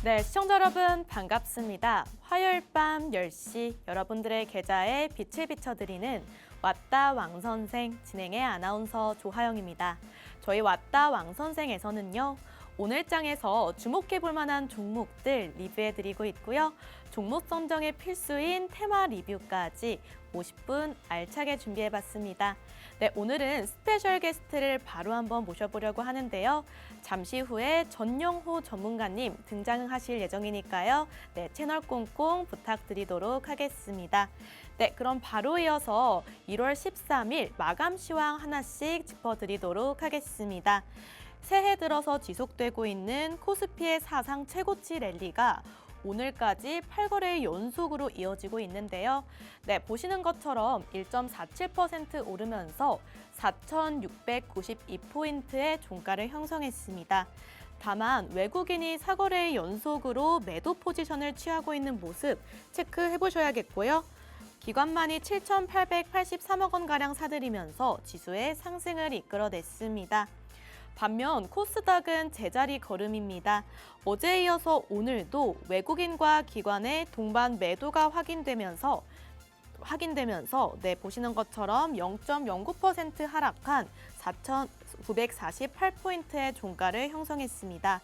네, 시청자 여러분 반갑습니다. 화요일 밤 10시 여러분들의 계좌에 빛을 비춰드리는 왔다 왕선생 진행의 아나운서 조하영입니다. 저희 왔다 왕선생에서는요. 오늘 장에서 주목해볼 만한 종목들 리뷰해드리고 있고요. 종목 선정의 필수인 테마 리뷰까지 50분 알차게 준비해봤습니다. 네, 오늘은 스페셜 게스트를 바로 한번 모셔보려고 하는데요. 잠시 후에 전용호 전문가님 등장하실 예정이니까요. 네, 채널 꽁꽁 부탁드리도록 하겠습니다. 네, 그럼 바로 이어서 1월 13일 마감 시황 하나씩 짚어드리도록 하겠습니다. 새해 들어서 지속되고 있는 코스피의 사상 최고치 랠리가 오늘까지 8거래 연속으로 이어지고 있는데요. 네, 보시는 것처럼 1.47% 오르면서 4,692포인트의 종가를 형성했습니다. 다만 외국인이 4거래 연속으로 매도 포지션을 취하고 있는 모습 체크해 보셔야겠고요. 기관만이 7,883억 원가량 사들이면서 지수의 상승을 이끌어냈습니다. 반면 코스닥은 제자리 걸음입니다. 어제에 이어서 오늘도 외국인과 기관의 동반 매도가 확인되면서 네, 보시는 것처럼 0.09% 하락한 4,948포인트의 종가를 형성했습니다.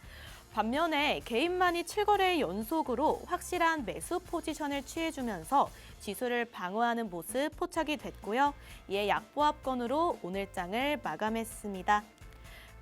반면에 개인만이 7거래 연속으로 확실한 매수 포지션을 취해주면서 지수를 방어하는 모습 포착이 됐고요. 이에 약보합권으로 오늘 장을 마감했습니다.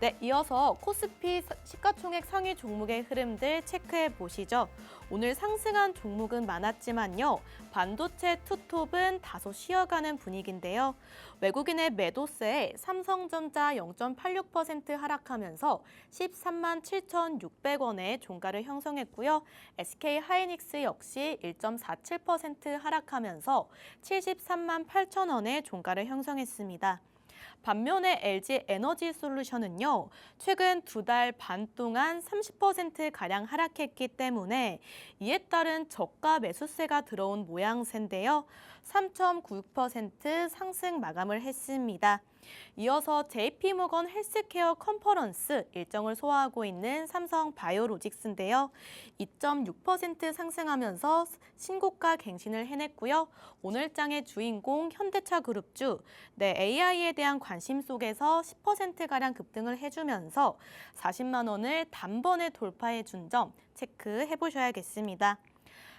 네, 이어서 코스피 시가총액 상위 종목의 흐름들 체크해 보시죠. 오늘 상승한 종목은 많았지만요. 반도체 투톱은 다소 쉬어가는 분위기인데요. 외국인의 매도세에 삼성전자 0.86% 하락하면서 13만 7,600원의 종가를 형성했고요. SK하이닉스 역시 1.47% 하락하면서 73만 8천원의 종가를 형성했습니다. 반면에 LG 에너지 솔루션은요, 최근 2달 반 동안 30%가량 하락했기 때문에 이에 따른 저가 매수세가 들어온 모양새인데요. 3.96% 상승 마감을 했습니다. 이어서 JP모건 헬스케어 컨퍼런스 일정을 소화하고 있는 삼성 바이오로직스인데요. 2.6% 상승하면서 신고가 갱신을 해냈고요. 오늘 장의 주인공 현대차 그룹주, 네, AI에 대한 관심 속에서 10%가량 급등을 해주면서 40만 원을 단번에 돌파해 준 점 체크해 보셔야겠습니다.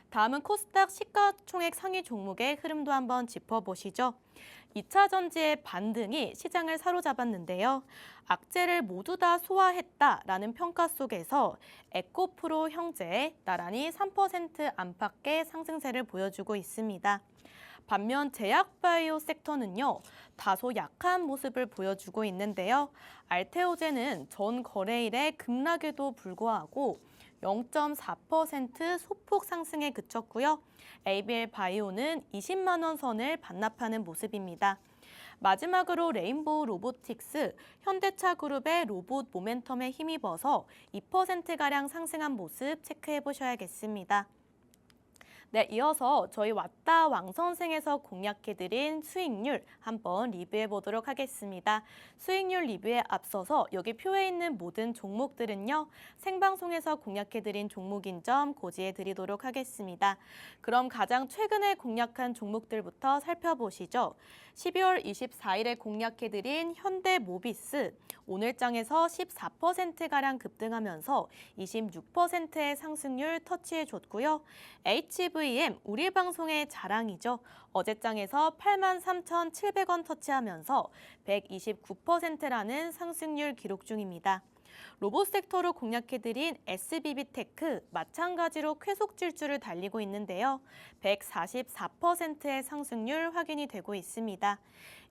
다음은 코스닥 시가총액 상위 종목의 흐름도 한번 짚어보시죠. 2차 전지의 반등이 시장을 사로잡았는데요. 악재를 모두 다 소화했다라는 평가 속에서 에코프로 형제 나란히 3% 안팎의 상승세를 보여주고 있습니다. 반면 제약바이오 섹터는요, 다소 약한 모습을 보여주고 있는데요. 알테오젠은 전 거래일에 급락에도 불구하고 0.4% 소폭 상승에 그쳤고요. ABL 바이오는 20만 원 선을 반납하는 모습입니다. 마지막으로 레인보우 로보틱스, 현대차 그룹의 로봇 모멘텀에 힘입어서 2%가량 상승한 모습 체크해 보셔야겠습니다. 네, 이어서 저희 왔다 왕선생에서 공략해드린 수익률 한번 리뷰해 보도록 하겠습니다. 수익률 리뷰에 앞서서 여기 표에 있는 모든 종목들은요, 생방송에서 공략해드린 종목인 점 고지해 드리도록 하겠습니다. 그럼 가장 최근에 공략한 종목들부터 살펴보시죠. 12월 24일에 공략해드린 현대모비스, 오늘 장에서 14%가량 급등하면서 26%의 상승률 터치해줬고요. HVM, 우리 방송의 자랑이죠. 어제장에서 83,700원 터치하면서 129%라는 상승률 기록 중입니다. 로봇 섹터로 공략해드린 SBB테크, 마찬가지로 쾌속 질주를 달리고 있는데요. 144%의 상승률 확인이 되고 있습니다.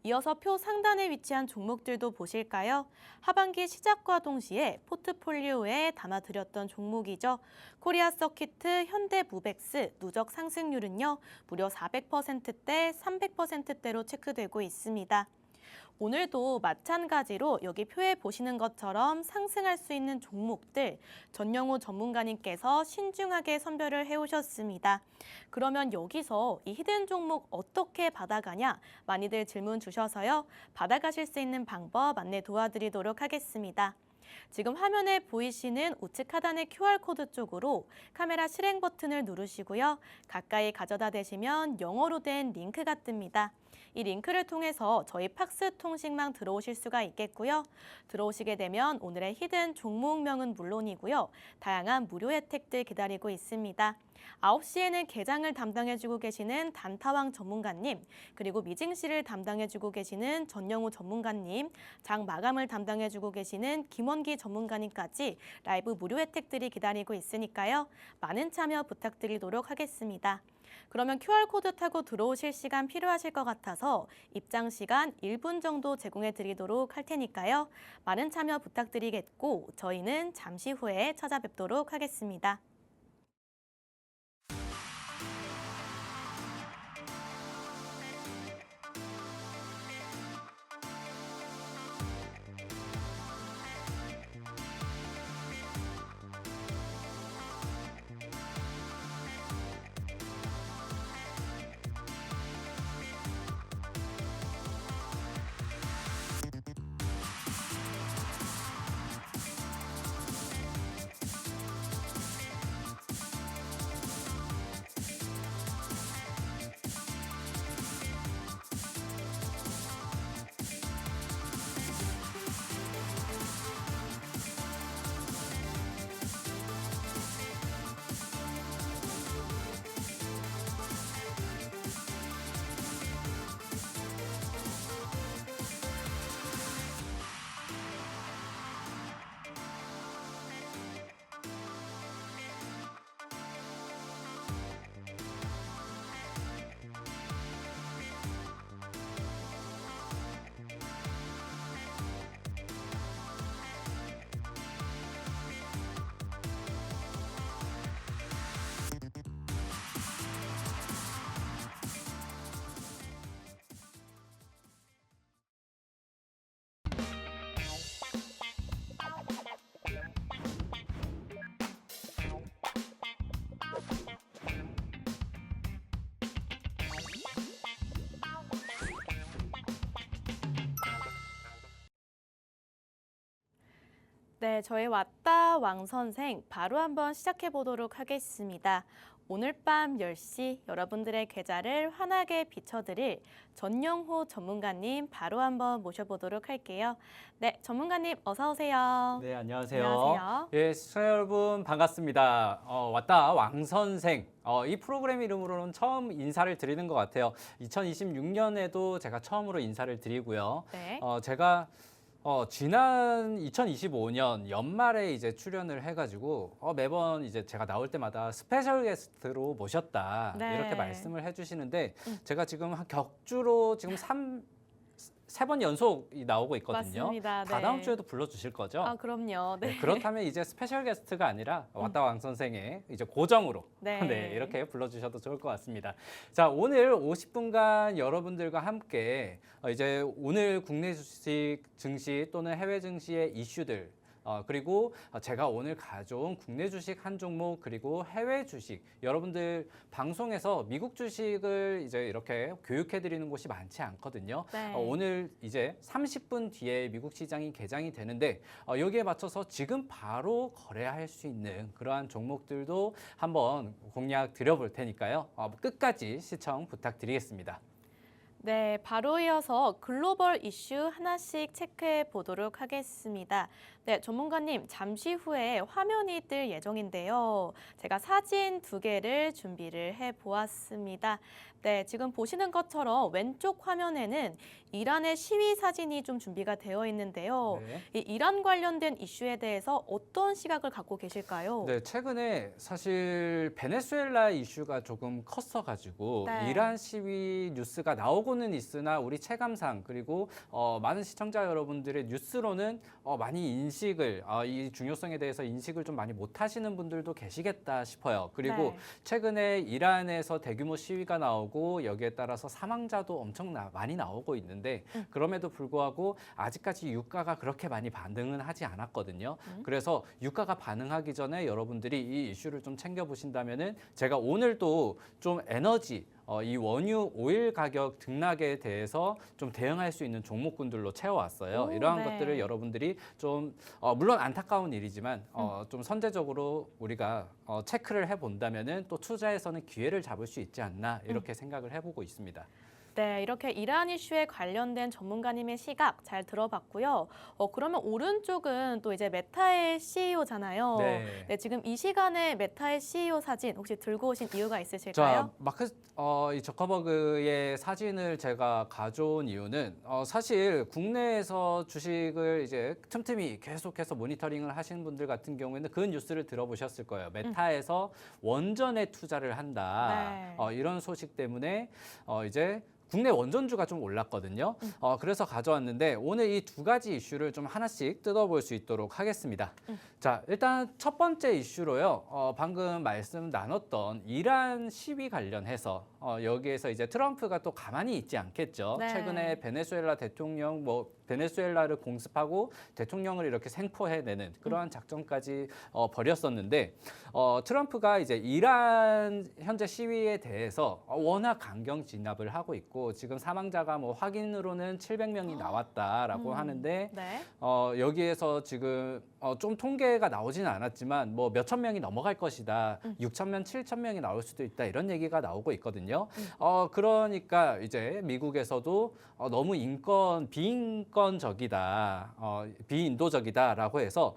이어서 표 상단에 위치한 종목들도 보실까요? 하반기 시작과 동시에 포트폴리오에 담아드렸던 종목이죠. 코리아 서키트, 현대무벡스 누적 상승률은요, 무려 400%대, 300%대로 체크되고 있습니다. 오늘도 마찬가지로 여기 표에 보시는 것처럼 상승할 수 있는 종목들 전영호 전문가님께서 신중하게 선별을 해오셨습니다. 그러면 여기서 이 히든 종목 어떻게 받아가냐 많이들 질문 주셔서요. 받아가실 수 있는 방법 안내 도와드리도록 하겠습니다. 지금 화면에 보이시는 우측 하단의 QR코드 쪽으로 카메라 실행 버튼을 누르시고요. 가까이 가져다 대시면 영어로 된 링크가 뜹니다. 이 링크를 통해서 저희 팍스 통신망 들어오실 수가 있겠고요. 들어오시게 되면 오늘의 히든 종목명은 물론이고요. 다양한 무료 혜택들 기다리고 있습니다. 9시에는 개장을 담당해주고 계시는 단타왕 전문가님, 그리고 미증시를 담당해주고 계시는 전영우 전문가님, 장 마감을 담당해주고 계시는 김원기 전문가님까지 라이브 무료 혜택들이 기다리고 있으니까요. 많은 참여 부탁드리도록 하겠습니다. 그러면 QR코드 타고 들어오실 시간 필요하실 것 같아서 입장 시간 1분 정도 제공해 드리도록 할 테니까요. 많은 참여 부탁드리겠고 저희는 잠시 후에 찾아뵙도록 하겠습니다. 네, 저희 왔다 왕 선생 바로 한번 시작해 보도록 하겠습니다. 오늘 밤 10시 여러분들의 계좌를 환하게 비춰드릴 전영호 전문가님 바로 한번 모셔보도록 할게요. 네, 전문가님 어서 오세요. 네, 안녕하세요. 안녕하세요. 예, 시청자 여러분 반갑습니다. 왔다 왕 선생. 이 프로그램 이름으로는 처음 인사를 드리는 것 같아요. 2026년에도 제가 처음으로 인사를 드리고요. 네. 제가 지난 2025년 연말에 이제 출연을 해가지고 매번 이제 제가 나올 때마다 스페셜 게스트로 모셨다 네. 이렇게 말씀을 해주시는데 제가 지금 한 격주로 지금 세 번 연속이 나오고 있거든요. 맞습니다. 다 네. 다음 주에도 불러주실 거죠? 아, 그럼요. 네. 네, 그렇다면 이제 스페셜 게스트가 아니라 왔다 왕 선생의 이제 고정으로 네. 네, 이렇게 불러주셔도 좋을 것 같습니다. 자, 오늘 50분간 여러분들과 함께 이제 오늘 국내 주식 증시 또는 해외 증시의 이슈들 그리고 제가 오늘 가져온 국내 주식 한 종목 그리고 해외 주식 여러분들 방송에서 미국 주식을 이제 이렇게 교육해 드리는 곳이 많지 않거든요. 네. 오늘 이제 30분 뒤에 미국 시장이 개장이 되는데 여기에 맞춰서 지금 바로 거래할 수 있는 그러한 종목들도 한번 공략 드려볼 테니까요. 끝까지 시청 부탁드리겠습니다. 네, 바로 이어서 글로벌 이슈 하나씩 체크해 보도록 하겠습니다. 네, 전문가님, 잠시 후에 화면이 뜰 예정인데요. 제가 사진 2개를 준비를 해 보았습니다. 네, 지금 보시는 것처럼 왼쪽 화면에는 이란의 시위 사진이 좀 준비가 되어 있는데요. 네. 이 이란 관련된 이슈에 대해서 어떤 시각을 갖고 계실까요? 네, 최근에 사실 베네수엘라 이슈가 조금 컸어가지고 네. 이란 시위 뉴스가 나오고는 있으나 우리 체감상 그리고 많은 시청자 여러분들의 뉴스로는 많이 인식을 이 중요성에 대해서 인식을 좀 많이 못하시는 분들도 계시겠다 싶어요. 그리고 네. 최근에 이란에서 대규모 시위가 나오고 여기에 따라서 사망자도 엄청 많이 나오고 있는데 그럼에도 불구하고 아직까지 유가가 그렇게 많이 반등은 하지 않았거든요. 그래서 유가가 반응하기 전에 여러분들이 이 이슈를 좀 챙겨보신다면은 제가 오늘도 좀 에너지 이 원유 오일 가격 등락에 대해서 좀 대응할 수 있는 종목군들로 채워왔어요. 오, 이러한 네. 것들을 여러분들이 좀 물론 안타까운 일이지만 좀 선제적으로 우리가 체크를 해본다면은 또 투자에서는 기회를 잡을 수 있지 않나 이렇게 생각을 해보고 있습니다. 네, 이렇게 이란 이슈에 관련된 전문가님의 시각 잘 들어봤고요. 그러면 오른쪽은 또 이제 메타의 CEO잖아요. 네. 네, 지금 이 시간에 메타의 CEO 사진 혹시 들고 오신 이유가 있으실까요? 자, 이 저커버그의 사진을 제가 가져온 이유는 사실 국내에서 주식을 이제 틈틈이 계속해서 모니터링을 하시는 분들 같은 경우에는 그 뉴스를 들어보셨을 거예요. 메타에서 원전에 투자를 한다. 네. 이런 소식 때문에 이제 국내 원전주가 좀 올랐거든요. 그래서 가져왔는데 오늘 이 두 가지 이슈를 좀 하나씩 뜯어볼 수 있도록 하겠습니다. 자, 일단 첫 번째 이슈로요. 방금 말씀 나눴던 이란 시위 관련해서 여기에서 이제 트럼프가 또 가만히 있지 않겠죠. 네. 최근에 베네수엘라 대통령 베네수엘라를 공습하고 대통령을 이렇게 생포해내는 그러한 작전까지 벌였었는데 트럼프가 이제 이란 현재 시위에 대해서 워낙 강경 진압을 하고 있고 지금 사망자가 뭐 확인으로는 700명이 나왔다라고 하는데 네. 여기에서 지금 좀 통계가 나오지는 않았지만 뭐 몇천 명이 넘어갈 것이다. 6천 명, 7천 명이 나올 수도 있다. 이런 얘기가 나오고 있거든요. 그러니까 이제 미국에서도 너무 비인권적이다, 비인도적이다라고 해서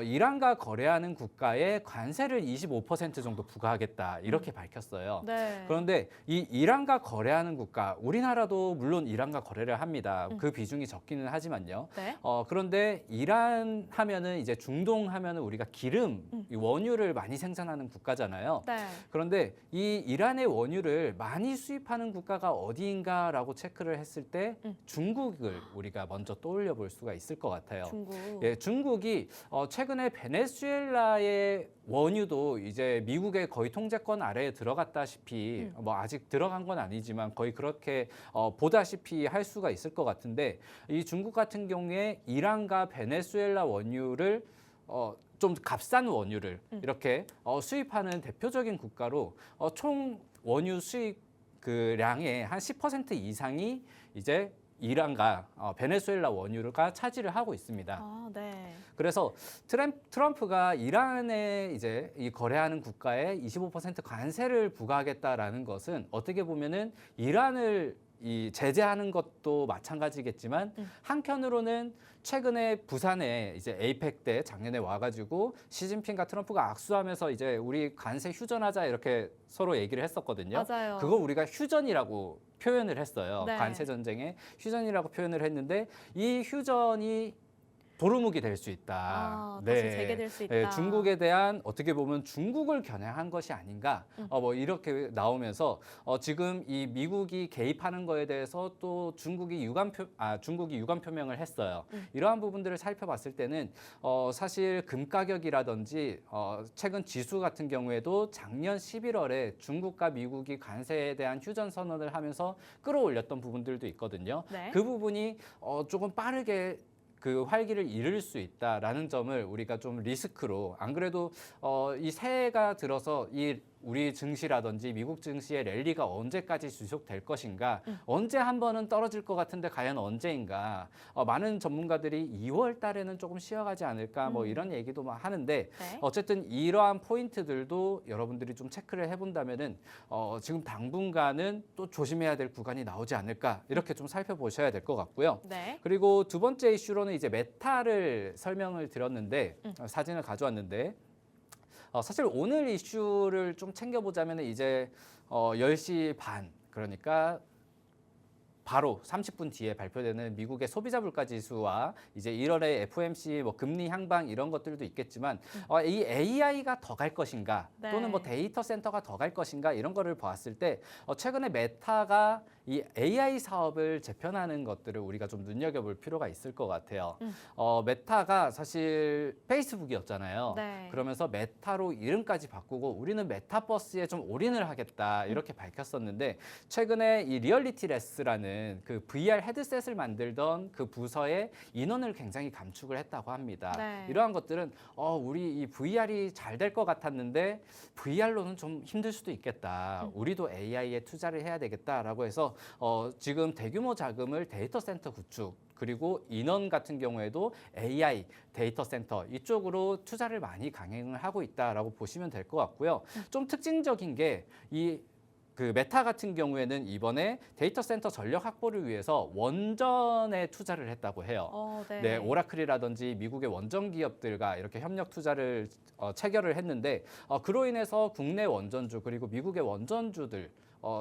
이란과 거래하는 국가에 관세를 25% 정도 부과하겠다 이렇게 밝혔어요. 네. 그런데 이 이란과 거래하는 국가, 우리나라도 물론 이란과 거래를 합니다. 그 비중이 적기는 하지만요. 네. 그런데 이란 하면은 이제 중동 하면은 우리가 기름, 이 원유를 많이 생산하는 국가잖아요. 네. 그런데 이 이란의 원유를 많이 수입하는 국가가 어디인가라고 체크를 했을 때 중국을 우리가 먼저 떠올려 볼 수가 있을 것 같아요. 중국. 예, 중국이 최근에 베네수엘라의 원유도 이제 미국의 거의 통제권 아래에 들어갔다시피 뭐 아직 들어간 건 아니지만 거의 그렇게 보다시피 할 수가 있을 것 같은데 이 중국 같은 경우에 이란과 베네수엘라 원유를 좀 값싼 원유를 이렇게 수입하는 대표적인 국가로 총 원유 수입 그 량의 한 10% 이상이 이제 이란과 베네수엘라 원유가 차지를 하고 있습니다. 아, 네. 그래서 트럼프가 이란에 이제 이 거래하는 국가에 25% 관세를 부과하겠다라는 것은 어떻게 보면은 이란을 이 제재하는 것도 마찬가지겠지만 한편으로는 최근에 부산에 이제 에이펙 때 작년에 와가지고 시진핑과 트럼프가 악수하면서 이제 우리 관세 휴전하자 이렇게 서로 얘기를 했었거든요. 맞아요. 그거 우리가 휴전이라고 표현을 했어요. 네. 관세 전쟁에 휴전이라고 표현을 했는데 이 휴전이 도루묵이 될 수 있다. 다시 재개될 수 있다. 네, 중국에 대한 어떻게 보면 중국을 겨냥한 것이 아닌가. 뭐 이렇게 나오면서 지금 이 미국이 개입하는 거에 대해서 또 중국이 유감 표명을 했어요. 이러한 부분들을 살펴봤을 때는 사실 금 가격이라든지 최근 지수 같은 경우에도 작년 11월에 중국과 미국이 관세에 대한 휴전 선언을 하면서 끌어올렸던 부분들도 있거든요. 네. 그 부분이 조금 빠르게 그 활기를 잃을 수 있다라는 점을 우리가 좀 리스크로 안 그래도 이 새해가 들어서 이 우리 증시라든지 미국 증시의 랠리가 언제까지 지속될 것인가 언제 한 번은 떨어질 것 같은데 과연 언제인가 많은 전문가들이 2월 달에는 조금 쉬어가지 않을까 뭐 이런 얘기도 막 하는데 네. 어쨌든 이러한 포인트들도 여러분들이 좀 체크를 해본다면은 지금 당분간은 또 조심해야 될 구간이 나오지 않을까 이렇게 좀 살펴보셔야 될 것 같고요. 네. 그리고 두 번째 이슈로는 이제 메타를 설명을 드렸는데 사진을 가져왔는데 사실 오늘 이슈를 좀 챙겨보자면 이제 10시 반 그러니까 바로 30분 뒤에 발표되는 미국의 소비자 물가 지수와 이제 1월에 FOMC 뭐 금리 향방 이런 것들도 있겠지만 이 AI가 더 갈 것인가 네. 또는 뭐 데이터 센터가 더 갈 것인가 이런 거를 봤을 때 최근에 메타가 이 AI 사업을 재편하는 것들을 우리가 좀 눈여겨볼 필요가 있을 것 같아요. 메타가 사실 페이스북이었잖아요. 네. 그러면서 메타로 이름까지 바꾸고 우리는 메타버스에 좀 올인을 하겠다 이렇게 밝혔었는데 최근에 이 리얼리티레스라는 그 VR 헤드셋을 만들던 그 부서의 인원을 굉장히 감축을 했다고 합니다. 네. 이러한 것들은 우리 이 VR이 잘 될 것 같았는데 VR로는 좀 힘들 수도 있겠다. 우리도 AI에 투자를 해야 되겠다라고 해서 지금 대규모 자금을 데이터 센터 구축 그리고 인원 같은 경우에도 AI 데이터 센터 이쪽으로 투자를 많이 강행을 하고 있다라고 보시면 될 것 같고요. 좀 특징적인 게 그 메타 같은 경우에는 이번에 데이터 센터 전력 확보를 위해서 원전에 투자를 했다고 해요. 네. 네, 오라클이라든지 미국의 원전 기업들과 이렇게 협력 투자를 체결을 했는데 그로 인해서 국내 원전주 그리고 미국의 원전주들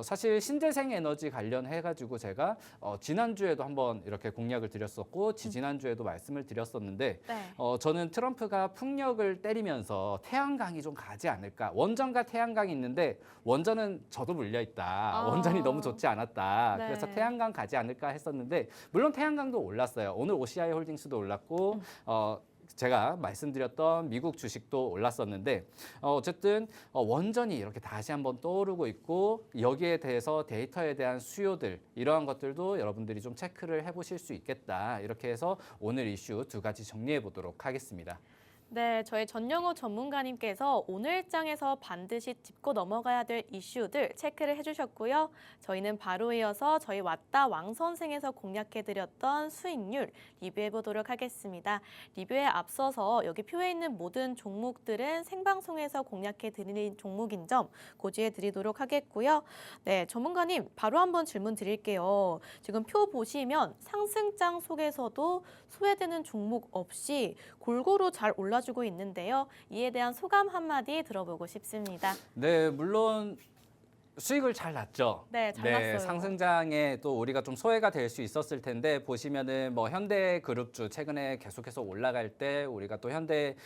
사실 신재생 에너지 관련해가지고 제가 지난주에도 한번 이렇게 공약을 드렸었고 지난주에도 말씀을 드렸었는데 네. 저는 트럼프가 풍력을 때리면서 태양광이 좀 가지 않을까. 원전과 태양광이 있는데 원전은 저도 물려 있다. 원전이 너무 좋지 않았다. 네. 그래서 태양광 가지 않을까 했었는데 물론 태양광도 올랐어요. 오늘 OCI 홀딩스도 올랐고 제가 말씀드렸던 미국 주식도 올랐었는데 어쨌든 원전이 이렇게 다시 한번 떠오르고 있고 여기에 대해서 데이터에 대한 수요들 이러한 것들도 여러분들이 좀 체크를 해보실 수 있겠다. 이렇게 해서 오늘 이슈 두 가지 정리해 보도록 하겠습니다. 네, 저희 전영호 전문가님께서 오늘장에서 반드시 짚고 넘어가야 될 이슈들 체크를 해주셨고요. 저희는 바로 이어서 저희 왔다 왕 선생에서 공략해드렸던 수익률 리뷰해보도록 하겠습니다. 리뷰에 앞서서 여기 표에 있는 모든 종목들은 생방송에서 공략해드린 종목인 점 고지해드리도록 하겠고요. 네, 전문가님 바로 한번 질문 드릴게요. 지금 표 보시면 상승장 속에서도 소외되는 종목 없이 골고루 잘 올라주고 있는데요. 이에 대한 소감 한마디 들어보고 싶습니다. 네, 물론 수익을 잘 났죠. 네, 잘 났어요. 상승장에 또 우리가 좀 소외가 될 수 있었을 텐데 보시면은 뭐 현대그룹주 최근에 계속해서 올라갈 때 우리가 또 현대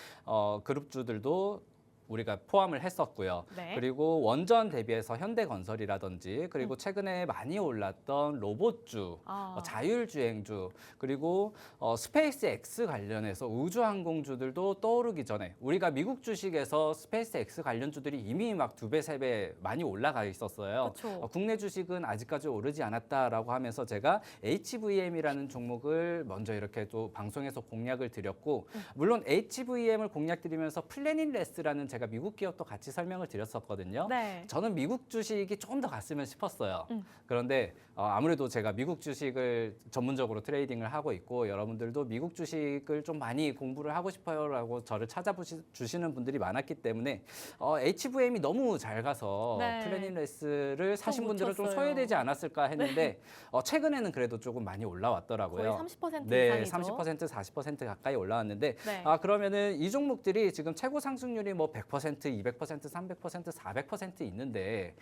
그룹주들도 우리가 포함을 했었고요. 네. 그리고 원전 대비해서 현대건설이라든지 그리고 최근에 많이 올랐던 로봇주, 자율주행주 그리고 스페이스 X 관련해서 우주항공주들도 떠오르기 전에 우리가 미국 주식에서 스페이스 X 관련주들이 이미 막 2배, 3배 많이 올라가 있었어요. 국내 주식은 아직까지 오르지 않았다라고 하면서 제가 HVM이라는 종목을 먼저 이렇게 또 방송에서 공략을 드렸고 물론 HVM을 공략드리면서 플래닛레스라는 제가 미국 기업도 같이 설명을 드렸었거든요. 네. 저는 미국 주식이 좀 더 갔으면 싶었어요. 그런데 아무래도 제가 미국 주식을 전문적으로 트레이딩을 하고 있고 여러분들도 미국 주식을 좀 많이 공부를 하고 싶어요라고 저를 찾아주시는 분들이 많았기 때문에 HVM이 너무 잘 가서 네. 플래닛레스를 사신 분들은 좀 묻혔어요. 소외되지 않았을까 했는데 최근에는 그래도 조금 많이 올라왔더라고요. 거의 30% 네, 이상이죠. 30% 40% 가까이 올라왔는데 네. 그러면은 이 종목들이 지금 최고 상승률이 뭐 100%, 200%, 300%, 400% 있는데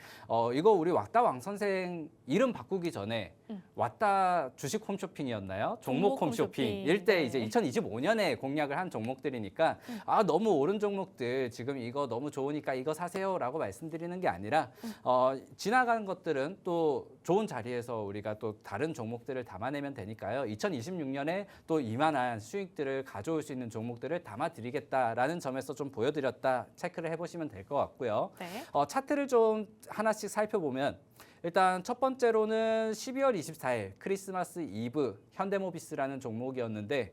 이거 우리 왔다 왕 선생 이름 바꾸기 전에 왔다 주식 홈쇼핑이었나요? 종목 홈쇼핑. 일때 네. 이제 2025년에 공략을 한 종목들이니까 너무 오른 종목들 지금 이거 너무 좋으니까 이거 사세요라고 말씀드리는 게 아니라 지나간 것들은 또 좋은 자리에서 우리가 또 다른 종목들을 담아내면 되니까요. 2026년에 또 이만한 수익들을 가져올 수 있는 종목들을 담아드리겠다라는 점에서 좀 보여드렸다 체크를 해보시면 될 것 같고요. 네. 차트를 좀 하나씩 살펴보면 일단 첫 번째로는 12월 24일 크리스마스 이브 현대모비스라는 종목이었는데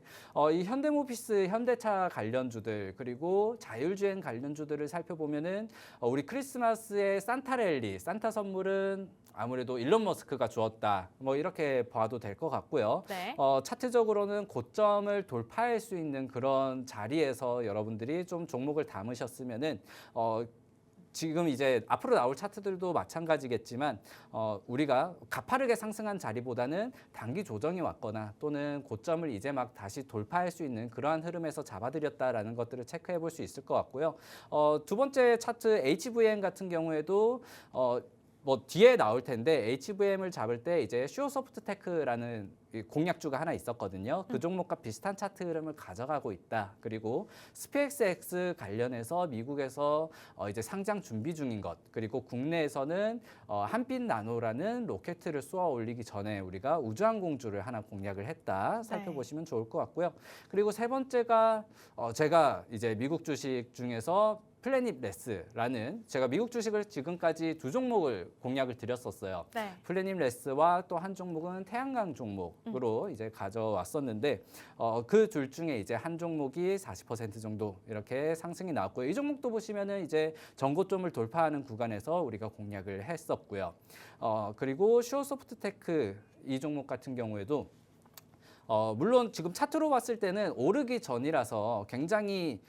이 현대모비스 현대차 관련주들 그리고 자율주행 관련주들을 살펴보면은 우리 크리스마스의 산타랠리 산타 선물은 아무래도 일론 머스크가 주었다 뭐 이렇게 봐도 될 것 같고요. 네. 차트적으로는 고점을 돌파할 수 있는 그런 자리에서 여러분들이 좀 종목을 담으셨으면은 지금 이제 앞으로 나올 차트들도 마찬가지겠지만 우리가 가파르게 상승한 자리보다는 단기 조정이 왔거나 또는 고점을 이제 막 다시 돌파할 수 있는 그러한 흐름에서 잡아들였다라는 것들을 체크해 볼 수 있을 것 같고요. 두 번째 차트 HVM 같은 경우에도 뭐 뒤에 나올 텐데 HVM을 잡을 때 이제 슈어소프트테크라는 공략주가 하나 있었거든요. 그 종목과 비슷한 차트 흐름을 가져가고 있다. 그리고 스페이스X 관련해서 미국에서 이제 상장 준비 중인 것, 그리고 국내에서는 한빛 나노라는 로켓을 쏘아 올리기 전에 우리가 우주항공주를 하나 공략을 했다. 살펴보시면 좋을 것 같고요. 그리고 세 번째가 제가 이제 미국 주식 중에서 플래닛레스라는, 제가 미국 주식을 지금까지 두 종목을 공략을 드렸었어요. 네. 플래닛레스와 또 한 종목은 태양광 종목으로 이제 가져왔었는데 그 둘 중에 이제 한 종목이 40% 정도 이렇게 상승이 나왔고요. 이 종목도 보시면은 이제 전고점을 돌파하는 구간에서 우리가 공략을 했었고요. 그리고 슈어소프트테크 이 종목 같은 경우에도 물론 지금 차트로 봤을 때는 오르기 전이라서 굉장히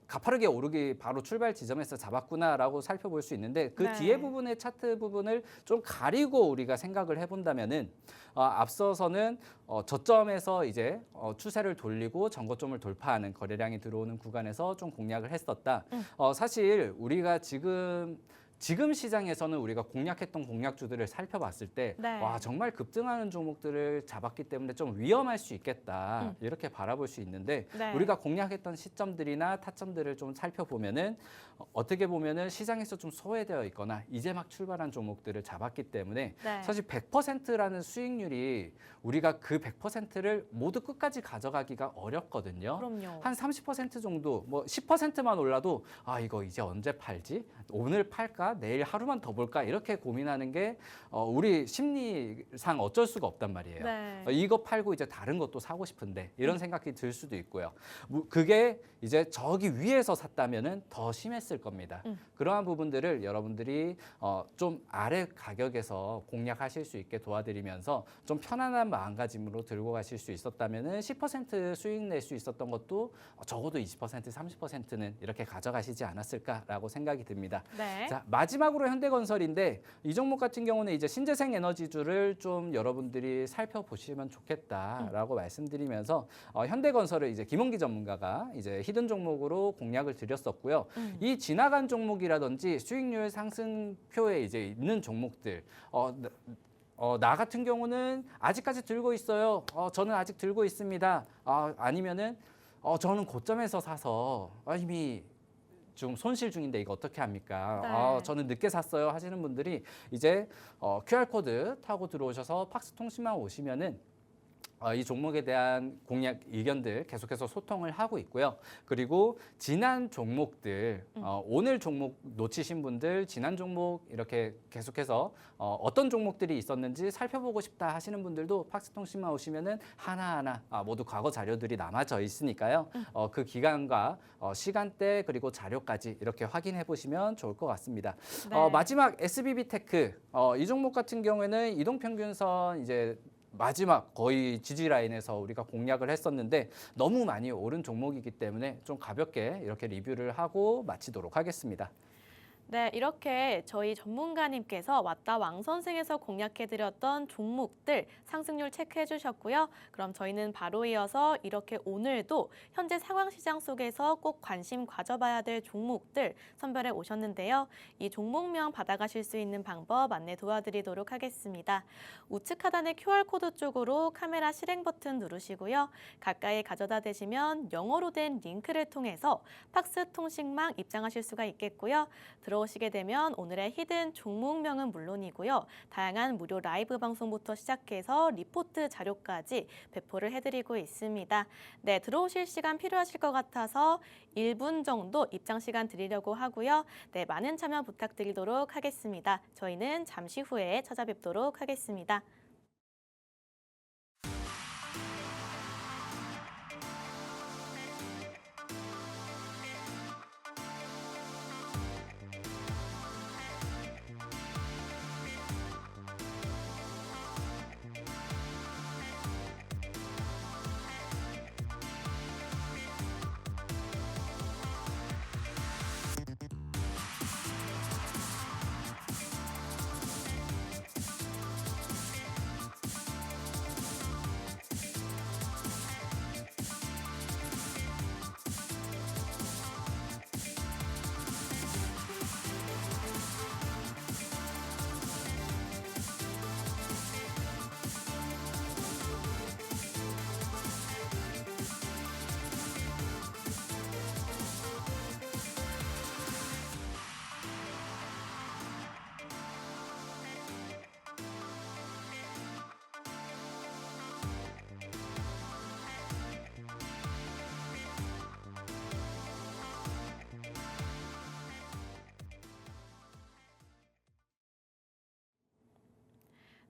가파르게 오르기 바로 출발 지점에서 잡았구나라고 살펴볼 수 있는데 그 네. 뒤에 부분의 차트 부분을 좀 가리고 우리가 생각을 해본다면은 앞서서는 저점에서 이제 추세를 돌리고 전고점을 돌파하는 거래량이 들어오는 구간에서 좀 공략을 했었다. 사실 우리가 지금 시장에서는 우리가 공략했던 공략주들을 살펴봤을 때 네. 와, 정말 급등하는 종목들을 잡았기 때문에 좀 위험할 수 있겠다. 이렇게 바라볼 수 있는데 네. 우리가 공략했던 시점들이나 타점들을 좀 살펴보면은 어떻게 보면은 시장에서 좀 소외되어 있거나 이제 막 출발한 종목들을 잡았기 때문에 네. 사실 100%라는 수익률이 우리가 그 100%를 모두 끝까지 가져가기가 어렵거든요. 그럼요. 한 30% 정도, 뭐 10%만 올라도 이거 이제 언제 팔지? 오늘 팔까? 내일 하루만 더 볼까? 이렇게 고민하는 게 우리 심리상 어쩔 수가 없단 말이에요. 네. 이거 팔고 이제 다른 것도 사고 싶은데 이런 생각이 들 수도 있고요. 그게 이제 저기 위에서 샀다면은 더 심했을 겁니다. 그러한 부분들을 여러분들이 좀 아래 가격에서 공략하실 수 있게 도와드리면서 좀 편안한 마음가짐으로 들고 가실 수 있었다면은 10% 수익 낼 수 있었던 것도 적어도 20%, 30%는 이렇게 가져가시지 않았을까라고 생각이 듭니다. 네. 자, 마지막으로 현대건설인데 이 종목 같은 경우는 이제 신재생 에너지주를 좀 여러분들이 살펴보시면 좋겠다라고 말씀드리면서 현대건설을 이제 김홍기 전문가가 이제 히든 종목으로 공략을 드렸었고요. 이 지나간 종목이라든지 수익률 상승표에 이제 있는 종목들 나 같은 경우는 아직까지 들고 있어요. 저는 아직 들고 있습니다. 아니면은 저는 고점에서 사서 이미 좀 손실 중인데 이거 어떻게 합니까? 네. 저는 늦게 샀어요 하시는 분들이 이제 QR코드 타고 들어오셔서 팍스통신만 오시면은 이 종목에 대한 공략 의견들 계속해서 소통을 하고 있고요. 그리고 지난 종목들, 오늘 종목 놓치신 분들, 지난 종목 이렇게 계속해서 어떤 종목들이 있었는지 살펴보고 싶다 하시는 분들도 팍스통신만 오시면은 하나하나 모두 과거 자료들이 남아져 있으니까요. 그 기간과 시간대 그리고 자료까지 이렇게 확인해 보시면 좋을 것 같습니다. 네. 마지막 SBB테크 이 종목 같은 경우에는 이동평균선 이제 마지막 거의 지지 라인에서 우리가 공략을 했었는데 너무 많이 오른 종목이기 때문에 좀 가볍게 이렇게 리뷰를 하고 마치도록 하겠습니다. 네, 이렇게 저희 전문가님께서 왔다 왕 선생에서 공략해드렸던 종목들 상승률 체크해 주셨고요. 그럼 저희는 바로 이어서 이렇게 오늘도 현재 상황 시장 속에서 꼭 관심 가져봐야 될 종목들 선별해 오셨는데요. 이 종목명 받아가실 수 있는 방법 안내 도와드리도록 하겠습니다. 우측 하단의 QR코드 쪽으로 카메라 실행 버튼 누르시고요. 가까이 가져다 대시면 영어로 된 링크를 통해서 팍스 통신망 입장하실 수가 있겠고요. 들어오시게 되면 오늘의 히든 종목명은 물론이고요. 다양한 무료 라이브 방송부터 시작해서 리포트 자료까지 배포를 해드리고 있습니다. 네, 들어오실 시간 필요하실 것 같아서 1분 정도 입장 시간 드리려고 하고요. 네, 많은 참여 부탁드리도록 하겠습니다. 저희는 잠시 후에 찾아뵙도록 하겠습니다.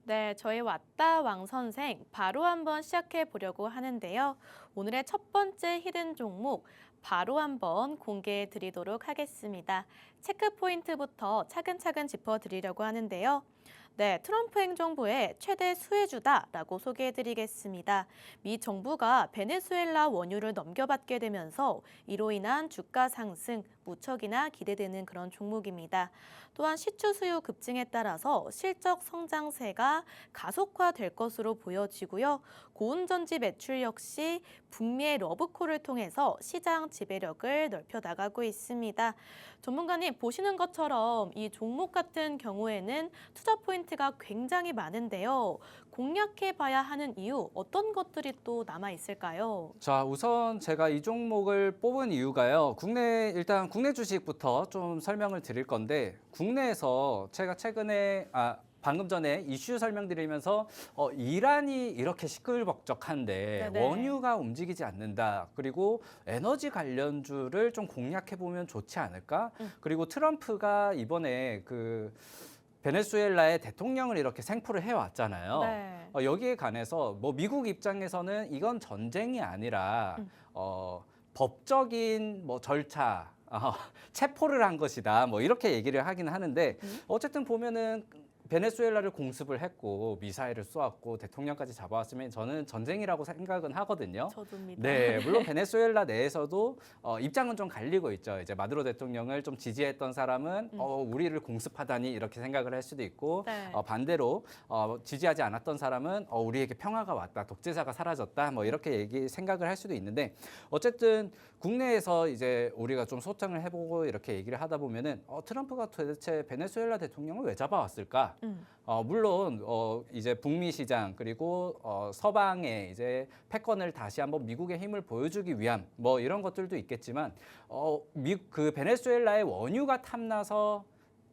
네, 저희 왔다 왕 선생 바로 한번 시작해 보려고 하는데요. 오늘의 첫 번째 히든 종목 바로 한번 공개해 드리도록 하겠습니다. 체크 포인트부터 차근차근 짚어 드리려고 하는데요. 네, 트럼프 행정부의 최대 수혜주다라고 소개해 드리겠습니다. 미 정부가 베네수엘라 원유를 넘겨받게 되면서 이로 인한 주가 상승 무척이나 기대되는 그런 종목입니다. 또한 시추 수요 급증에 따라서 실적 성장세가 가속화될 것으로 보여지고요. 고운전지 매출 역시 북미의 러브콜을 통해서 시장 지배력을 넓혀 나가고 있습니다. 전문가님 보시는 것처럼 이 종목 같은 경우에는 투자 포인트가 굉장히 많은데요. 공략해 봐야 하는 이유 어떤 것들이 또 남아 있을까요? 자, 우선 제가 이 종목을 뽑은 이유가요. 일단 국내 주식부터 좀 설명을 드릴 건데, 국내에서 제가 방금 전에 이슈 설명드리면서 이란이 이렇게 시끌벅적한데 네네. 원유가 움직이지 않는다. 그리고 에너지 관련주를 좀 공략해 보면 좋지 않을까? 그리고 트럼프가 이번에 베네수엘라의 대통령을 이렇게 생포를 해왔잖아요. 네. 여기에 관해서 뭐 미국 입장에서는 이건 전쟁이 아니라 법적인 뭐 절차, 체포를 한 것이다. 뭐 이렇게 얘기를 하긴 하는데 어쨌든 보면은 베네수엘라를 공습을 했고 미사일을 쏘았고 대통령까지 잡아왔으면 저는 전쟁이라고 생각은 하거든요. 저도입니다. 네, 물론 베네수엘라 내에서도 입장은 좀 갈리고 있죠. 이제 마두로 대통령을 좀 지지했던 사람은 우리를 공습하다니 이렇게 생각을 할 수도 있고 네. 반대로 지지하지 않았던 사람은 우리에게 평화가 왔다, 독재자가 사라졌다, 뭐 이렇게 생각을 할 수도 있는데 어쨌든 국내에서 이제 우리가 좀 소통을 해보고 이렇게 얘기를 하다 보면은 트럼프가 도대체 베네수엘라 대통령을 왜 잡아왔을까? 물론 이제 북미 시장 그리고 서방의 이제 패권을 다시 한번 미국의 힘을 보여주기 위한 뭐 이런 것들도 있겠지만 베네수엘라의 원유가 탐나서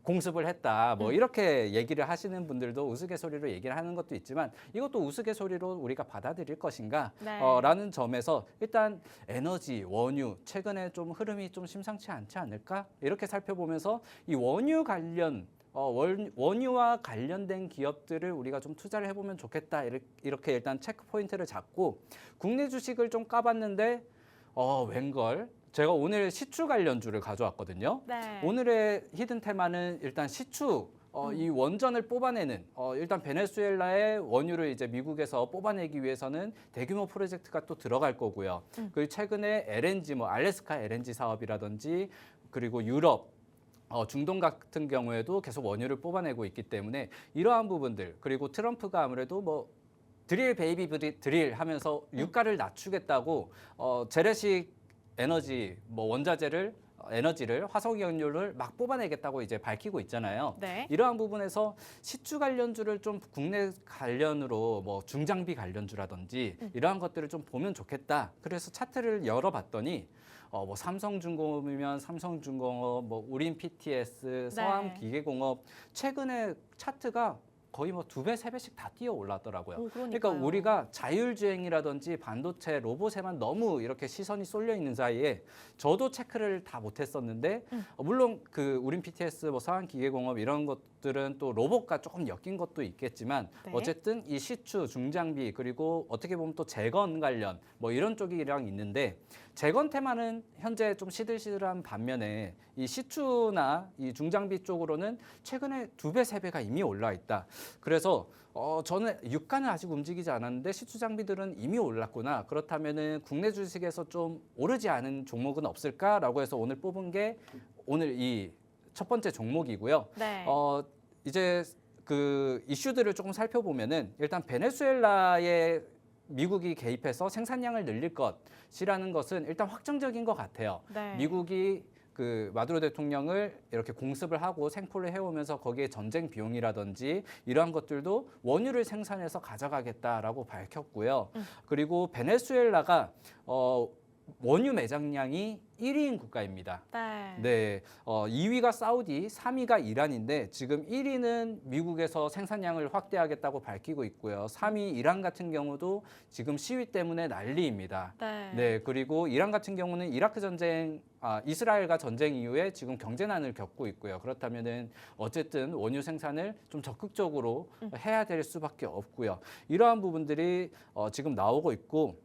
공습을 했다. 뭐 이렇게 얘기를 하시는 분들도 우스갯소리로 얘기를 하는 것도 있지만 이것도 우스갯소리로 우리가 받아들일 것인가? 네. 라는 점에서 일단 에너지, 원유 최근에 좀 흐름이 좀 심상치 않지 않을까? 이렇게 살펴보면서 이 원유 관련 원유와 관련된 기업들을 우리가 좀 투자를 해보면 좋겠다. 이렇게 일단 체크 포인트를 잡고 국내 주식을 좀 까봤는데 웬걸? 제가 오늘 시추 관련주를 가져왔거든요. 네. 오늘의 히든 테마는 일단 시추. 이 원전을 뽑아내는 일단 베네수엘라의 원유를 이제 미국에서 뽑아내기 위해서는 대규모 프로젝트가 또 들어갈 거고요. 그리고 최근에 LNG 뭐 알래스카 LNG 사업이라든지 그리고 유럽 중동 같은 경우에도 계속 원유를 뽑아내고 있기 때문에 이러한 부분들 그리고 트럼프가 아무래도 뭐 드릴 베이비 드릴 하면서 유가를 낮추겠다고 재래식 에너지 뭐 에너지를 화석연료를 막 뽑아내겠다고 이제 밝히고 있잖아요. 네. 이러한 부분에서 시추 관련주를 좀 국내 관련으로 뭐 중장비 관련주라든지 이러한 것들을 좀 보면 좋겠다. 그래서 차트를 열어봤더니 뭐 삼성중공업이면 삼성중공업, 뭐 우린 PTS, 서암기계공업 최근에 차트가 거의 뭐 2배, 3배씩 다 뛰어 올랐더라고요. 그러니까 우리가 자율주행이라든지 반도체, 로봇에만 너무 이렇게 시선이 쏠려 있는 사이에 저도 체크를 다 못했었는데 물론 우린 PTS, 뭐 서한기계공업 이런 것들은 또 로봇과 조금 엮인 것도 있겠지만 네. 어쨌든 이 시추, 중장비 그리고 어떻게 보면 또 재건 관련 뭐 이런 쪽이랑 있는데 재건 테마는 현재 좀 시들시들한 반면에 이 시추나 이 중장비 쪽으로는 최근에 2배, 3배가 이미 올라 있다. 그래서 저는 유가는 아직 움직이지 않았는데 시추 장비들은 이미 올랐구나. 그렇다면은 국내 주식에서 좀 오르지 않은 종목은 없을까라고 해서 오늘 뽑은 게 오늘 이 첫 번째 종목이고요. 네. 이제 이슈들을 조금 살펴보면은 일단 베네수엘라의 미국이 개입해서 생산량을 늘릴 것이라는 것은 일단 확정적인 것 같아요. 네. 미국이 마두로 대통령을 이렇게 공습을 하고 생포를 해오면서 거기에 전쟁 비용이라든지 이러한 것들도 원유를 생산해서 가져가겠다라고 밝혔고요. 그리고 베네수엘라가 원유 매장량이 1위인 국가입니다. 네. 네, 2위가 사우디, 3위가 이란인데 지금 1위는 미국에서 생산량을 확대하겠다고 밝히고 있고요. 3위 이란 같은 경우도 지금 시위 때문에 난리입니다. 네. 네, 그리고 이란 같은 경우는 이라크 전쟁 이스라엘과 전쟁 이후에 지금 경제난을 겪고 있고요. 그렇다면은 어쨌든 원유 생산을 좀 적극적으로 해야 될 수밖에 없고요. 이러한 부분들이 지금 나오고 있고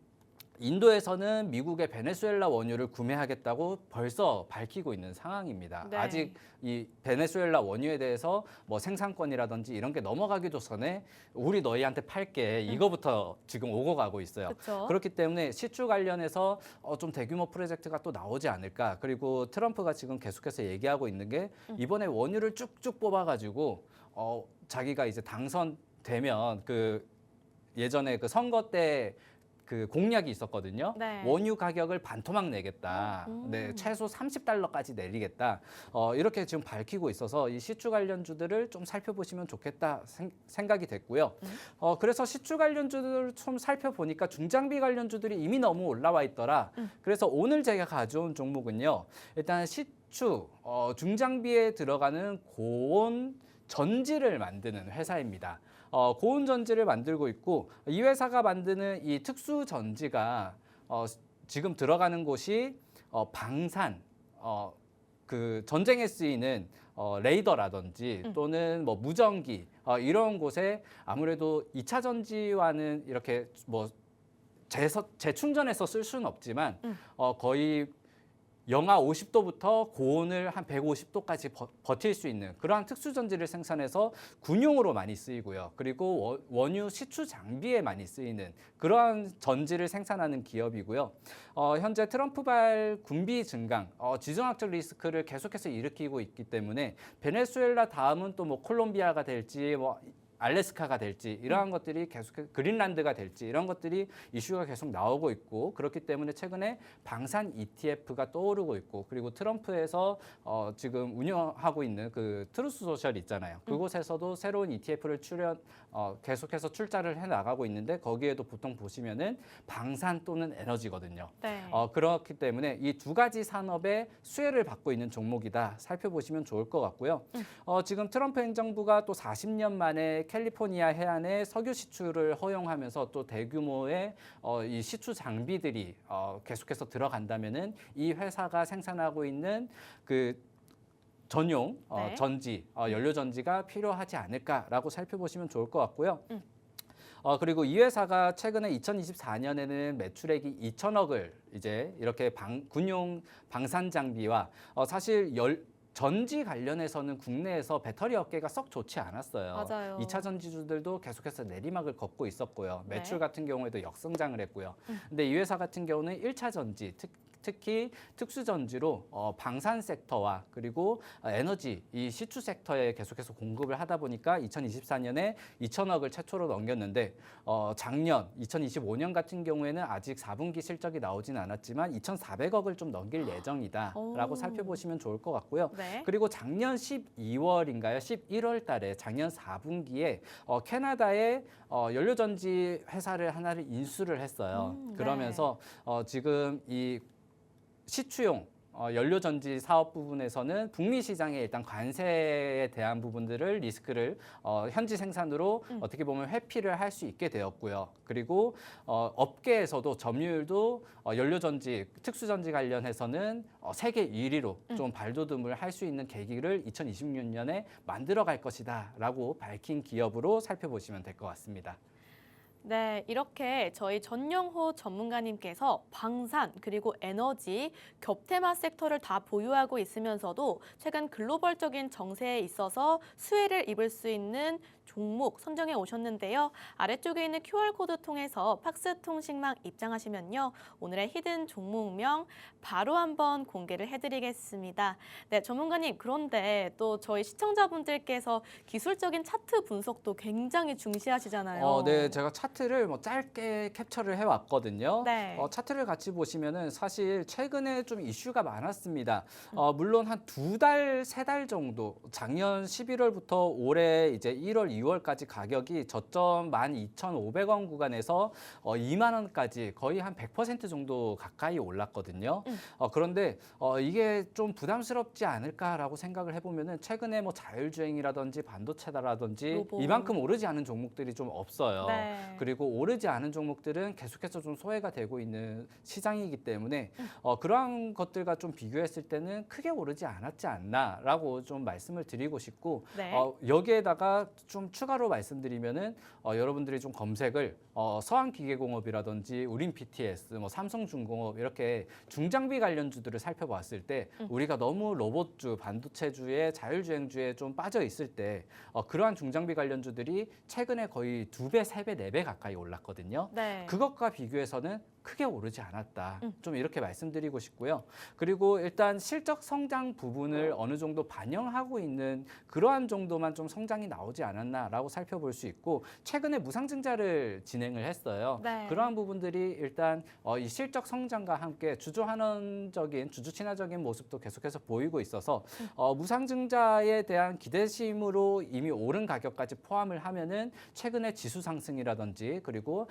인도에서는 미국의 베네수엘라 원유를 구매하겠다고 벌써 밝히고 있는 상황입니다. 네. 아직 이 베네수엘라 원유에 대해서 뭐 생산권이라든지 이런 게 넘어가기도 전에 우리 너희한테 팔게 이거부터 지금 오고 가고 있어요. 그쵸. 그렇기 때문에 시추 관련해서 좀 대규모 프로젝트가 또 나오지 않을까. 그리고 트럼프가 지금 계속해서 얘기하고 있는 게 이번에 원유를 쭉쭉 뽑아가지고 자기가 이제 당선되면 그 예전에 그 선거 때 그 공약이 있었거든요. 네. 원유 가격을 반토막 내겠다. 네, 최소 $30까지 내리겠다. 이렇게 지금 밝히고 있어서 이 시추 관련주들을 좀 살펴보시면 좋겠다 생각이 됐고요. 그래서 시추 관련주들을 좀 살펴보니까 중장비 관련주들이 이미 너무 올라와 있더라. 그래서 오늘 제가 가져온 종목은요. 일단 시추 중장비에 들어가는 고온 전지를 만드는 회사입니다. 고온 전지를 만들고 있고 이 회사가 만드는 이 특수 전지가 지금 들어가는 곳이 방산, 그 전쟁에 쓰이는 레이더라든지 또는 뭐 무전기 이런 곳에 아무래도 2차 전지와는 이렇게 뭐 재충전해서 쓸 수는 없지만 거의 영하 50도부터 고온을 한 150도까지 버틸 수 있는 그러한 특수 전지를 생산해서 군용으로 많이 쓰이고요. 그리고 원유 시추 장비에 많이 쓰이는 그러한 전지를 생산하는 기업이고요. 현재 트럼프발 군비 증강, 지정학적 리스크를 계속해서 일으키고 있기 때문에 베네수엘라 다음은 또 뭐 콜롬비아가 될지 뭐 알래스카가 될지 이러한 것들이 계속 그린란드가 될지 이런 것들이 이슈가 계속 나오고 있고 그렇기 때문에 최근에 방산 ETF가 떠오르고 있고 그리고 트럼프에서 지금 운영하고 있는 그 트루스 소셜 있잖아요. 그곳에서도 새로운 ETF를 계속해서 출자를 해 나가고 있는데 거기에도 보통 보시면은 방산 또는 에너지거든요. 네. 그렇기 때문에 이 두 가지 산업의 수혜를 받고 있는 종목이다 살펴보시면 좋을 것 같고요. 지금 트럼프 행정부가 또 40년 만에 캘리포니아 해안에 석유 시추를 허용하면서 또 대규모의 이 시추 장비들이 계속해서 들어간다면은 이 회사가 생산하고 있는 그 전용 네. 전지, 연료 전지가 필요하지 않을까라고 살펴보시면 좋을 것 같고요. 그리고 이 회사가 최근에 2024년에는 매출액이 2천억을 이제 이렇게 군용 방산 장비와 사실 전지 관련해서는 국내에서 배터리 업계가 썩 좋지 않았어요. 맞아요. 2차 전지주들도 계속해서 내리막을 걷고 있었고요. 매출 네. 같은 경우에도 역성장을 했고요. 근데 이 회사 같은 경우는 1차 전지, 특히 특수 전지로 방산 섹터와 그리고 에너지 이 시추 섹터에 계속해서 공급을 하다 보니까 2024년에 2천억을 최초로 넘겼는데 작년 2025년 같은 경우에는 아직 4분기 실적이 나오진 않았지만 2,400억을 좀 넘길 예정이다라고 오. 살펴보시면 좋을 것 같고요. 네. 그리고 작년 12월인가요? 11월 달에 작년 4분기에 캐나다의 연료전지 회사를 하나를 인수를 했어요. 네. 그러면서 지금 이 시추용 연료전지 사업 부분에서는 북미 시장에 일단 관세에 대한 부분들을 리스크를 현지 생산으로 어떻게 보면 회피를 할 수 있게 되었고요. 그리고 업계에서도 점유율도 연료전지, 특수전지 관련해서는 세계 1위로 좀 발돋움을 할 수 있는 계기를 2026년에 만들어갈 것이다라고 밝힌 기업으로 살펴보시면 될 것 같습니다. 네, 이렇게 저희 전영호 전문가님께서 방산 그리고 에너지, 겹테마 섹터를 다 보유하고 있으면서도 최근 글로벌적인 정세에 있어서 수혜를 입을 수 있는 종목 선정해 오셨는데요. 아래쪽에 있는 QR코드 통해서 팍스 통신망 입장하시면요. 오늘의 히든 종목명 바로 한번 공개를 해드리겠습니다. 네, 전문가님, 그런데 또 저희 시청자분들께서 기술적인 차트 분석도 굉장히 중시하시잖아요. 네, 제가 차트를 뭐 짧게 캡처를 해왔거든요. 네. 차트를 같이 보시면은 사실 최근에 좀 이슈가 많았습니다. 물론 한 2달, 3달 정도, 작년 11월부터 올해 이제 1월, 2월까지 가격이 저점 12,500원 구간에서 2만 원까지 거의 한 100% 정도 가까이 올랐거든요. 그런데 이게 좀 부담스럽지 않을까라고 생각을 해보면은 최근에 뭐 자율주행이라든지 반도체라든지 로봇. 이만큼 오르지 않은 종목들이 좀 없어요. 네. 그리고 오르지 않은 종목들은 계속해서 좀 소외가 되고 있는 시장이기 때문에 그러한 것들과 좀 비교했을 때는 크게 오르지 않았지 않나라고 좀 말씀을 드리고 싶고 네. 여기에다가 좀 추가로 말씀드리면은 여러분들이 좀 검색을 서한기계공업이라든지 우린 PTS, 뭐 삼성중공업 이렇게 중장비 관련주들을 살펴봤을 때 우리가 너무 로봇주, 반도체주에 자율주행주에 좀 빠져 있을 때 그러한 중장비 관련주들이 최근에 거의 2배, 3배, 4배 가까이 올랐거든요. 네. 그것과 비교해서는 크게 오르지 않았다. 좀 이렇게 말씀드리고 싶고요. 그리고 일단 실적 성장 부분을 어느 정도 반영하고 있는 그러한 정도만 좀 성장이 나오지 않았나라고 살펴볼 수 있고 최근에 무상증자를 진행을 했어요. 네. 그러한 부분들이 일단 이 실적 성장과 함께 주주환원적인, 주주 친화적인 모습도 계속해서 보이고 있어서 무상증자에 대한 기대심으로 이미 오른 가격까지 포함을 하면은 최근에 지수 상승이라든지 그리고